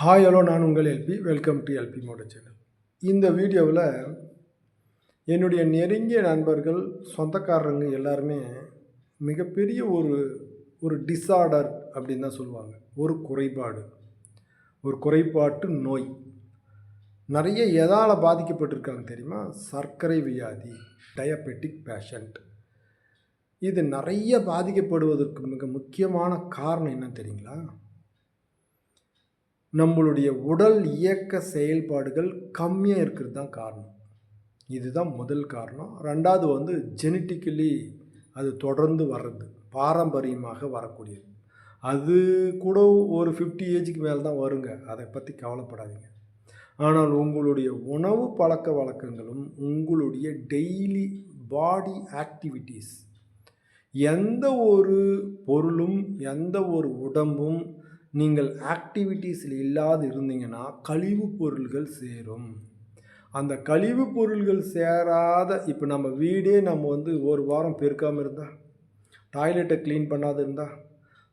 Hi hello, நான் உங்கள் LP. Welcome to LP Moto channel. இந்த வீடியோவில் என்னுடைய நெருங்கிய நண்பர்கள், சொந்தக்காரங்க எல்லாருமே மிகப்பெரிய ஒரு டிஸார்டர் அப்படின்னு தான் சொல்லுவாங்க. ஒரு குறைபாட்டு நோய். நிறைய எதால் பாதிக்கப்பட்டிருக்காங்க தெரியுமா? சர்க்கரை வியாதி, டயபெட்டிக் பேஷண்ட். இது நிறைய பாதிக்கப்படுவதற்கு மிக முக்கியமான காரணம் என்ன தெரியுங்களா? நம்மளுடைய உடல் இயக்க செயல்பாடுகள் கம்மியாக இருக்கிறது தான் காரணம். இதுதான் முதல் காரணம். ரெண்டாவது ஜெனட்டிக்கலி அது தொடர்ந்து வர்றது, பாரம்பரியமாக வரக்கூடியது. அது கூட ஒரு 50 ஏஜுக்கு மேலே தான் வருங்க. அதை பற்றி கவலைப்படாதீங்க. ஆனால் உங்களுடைய உணவு பழக்க வழக்கங்களும் உங்களுடைய டெய்லி பாடி ஆக்டிவிட்டீஸ், எந்த ஒரு பொருளும் எந்த ஒரு உடம்பும் நீங்கள் ஆக்டிவிட்டீஸில் இல்லாது இருந்தீங்கன்னா கழிவுப் பொருள்கள் சேரும். அந்த கழிவுப் பொருள்கள் சேராத, இப்போ நம்ம வீடே நம்ம ஒரு வாரம் பெருக்காமல் இருந்தால், டாய்லெட்டை க்ளீன் பண்ணாது இருந்தால்,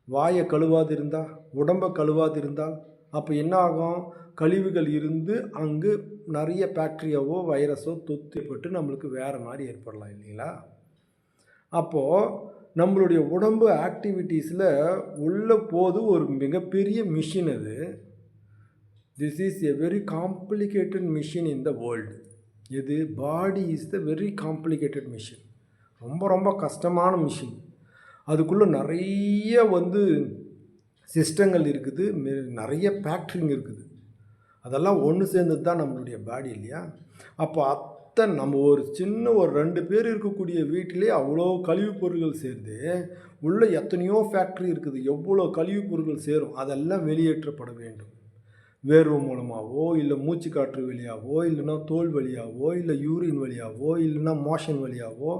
வாயை கழுவாது இருந்தால், உடம்பை கழுவாது இருந்தால், அப்போ என்ன ஆகும்? கழிவுகள் இருந்து அங்கு நிறைய பாக்டீரியாவோ வைரஸோ தொத்திப்பட்டு நம்மளுக்கு வேறு மாதிரி ஏற்படலாம் இல்லைங்களா? அப்போது நம்மளுடைய உடம்பு ஆக்டிவிட்டீஸில் உள்ள போது ஒரு மிகப்பெரிய மிஷின் அது. This is a very complicated machine in the world. இது body is the very complicated machine. ரொம்ப ரொம்ப கஷ்டமான மிஷின். அதுக்குள்ளே நிறைய சிஸ்டங்கள் இருக்குது, நிறைய பேக்டரிங் இருக்குது. அதெல்லாம் ஒன்று சேர்ந்தது தான் நம்மளுடைய பாடி இல்லையா? அப்போ நம்ம ஒரு சின்ன 2 பேர் இருக்கக்கூடிய வீட்டிலே அவ்வளோ கழிவுப் பொருட்கள் சேர்ந்து உள்ளே எத்தனையோ ஃபேக்ட்ரி இருக்குது. எவ்வளோ கழிவுப் பொருட்கள் சேரும். அதெல்லாம் வெளியேற்றப்பட வேண்டும். வேர்வை மூலமாகவோ, இல்லை மூச்சு காற்று வழியாகவோ, இல்லைன்னா தோல் வழியாகவோ, இல்லை யூரின் வழியாகவோ, இல்லைன்னா மோஷன் வழியாகவோ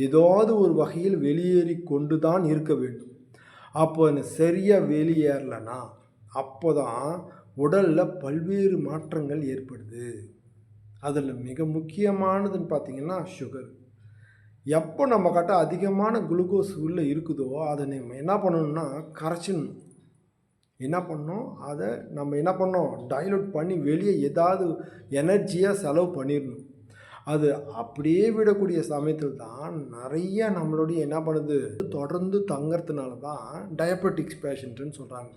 ஏதாவது ஒரு வகையில் வெளியேறி கொண்டு தான் இருக்க வேண்டும். அப்போ அந்த சரியாக வெளியேறலைன்னா அப்போ தான் உடலில் பல்வேறு மாற்றங்கள் ஏற்படுது. அதில் மிக முக்கியமானதுன்னு பார்த்திங்கன்னா சுகர். எப்போ நம்ம கிட்ட அதிகமான குளுக்கோஸ் உள்ளே இருக்குதோ அதை நம்ம என்ன பண்ணணும்னா கரைச்சிடணும். என்ன பண்ணணும்? அதை நம்ம என்ன பண்ணோம்? டைலூட் பண்ணி வெளியே ஏதாவது எனர்ஜியாக செலவு பண்ணிடணும். அது அப்படியே விடக்கூடிய சமயத்தில் தான் நிறைய நம்மளுடைய என்ன பண்ணுது தொடர்ந்து தங்கிறதுனால தான் டயபெட்டிக்ஸ் பேஷண்ட்டுன்னு சொல்கிறாங்க.